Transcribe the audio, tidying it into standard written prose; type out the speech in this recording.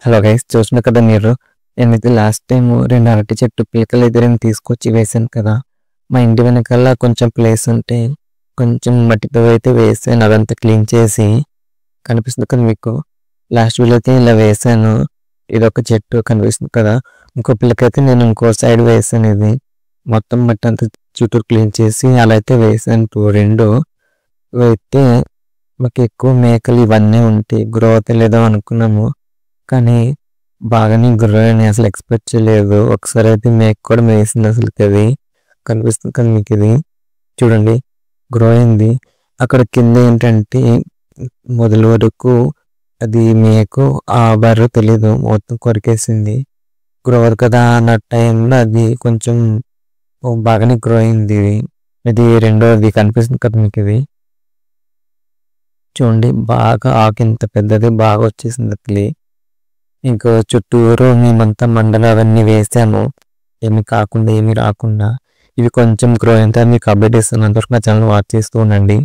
Hello guys, చూస్తున్నారు కదా మీరు. నేనైతే లాస్ట్ టైం 2 అరటి చెట్టు పీకలు అయితే నేను తీసుకొచ్చి వేసాను కదా. మా ఇంటి వెనకాల కొంచెం ప్లేస్ ఉంటే కొంచెం మట్టితో అయితే వేసాను. అదంతా క్లీన్ చేసి కనిపిస్తుంది కదా మీకు. లాస్ట్ వీడియో అయితే ఇలా వేసాను. ఇదొక చెట్టు కనిపిస్తుంది కదా. ఇంకో పిల్లకైతే నేను ఇంకో సైడ్ వేసాను. ఇది మొత్తం మట్టి అంతా చుట్టూరు క్లీన్ చేసి అలా అయితే వేసాను. 2 అయితే మాకు ఎక్కువ మేకలు ఇవన్నీ ఉంటాయి. గ్రోత్ లేదో అనుకున్నాము, కానీ బాగానే గ్రో అని అసలు ఎక్స్పెక్ట్ చేయలేదు. ఒకసారి అయితే మేక కూడా వేసింది. అసలు అది కనిపిస్తుంది కదా మీకు. ఇది చూడండి, గ్రో అయింది. అక్కడ కింద ఏంటంటే మొదలు వరకు అది మేకు ఆ బర్రె తెలీదు, మొత్తం కొరికేసింది. గ్రో కదా అన్న టైంలో అది కొంచెం బాగానే గ్రో అయింది. ఇది రెండోది కనిపిస్తుంది కదా మీకు. ఇది చూడండి, బాగా ఆకు ఇంత పెద్దది బాగా వచ్చేసింది అసలు. ఇంకా చుట్టూరు మేమంతా మండలు అవన్నీ వేసాము, ఏమి కాకుండా ఏమి రాకుండా. ఇవి కొంచెం గ్రో అయితే మీకు అప్డేట్ ఇస్తాను. అంతవరకు నా ఛానల్ వాచ్ చేస్తూ ఉండండి.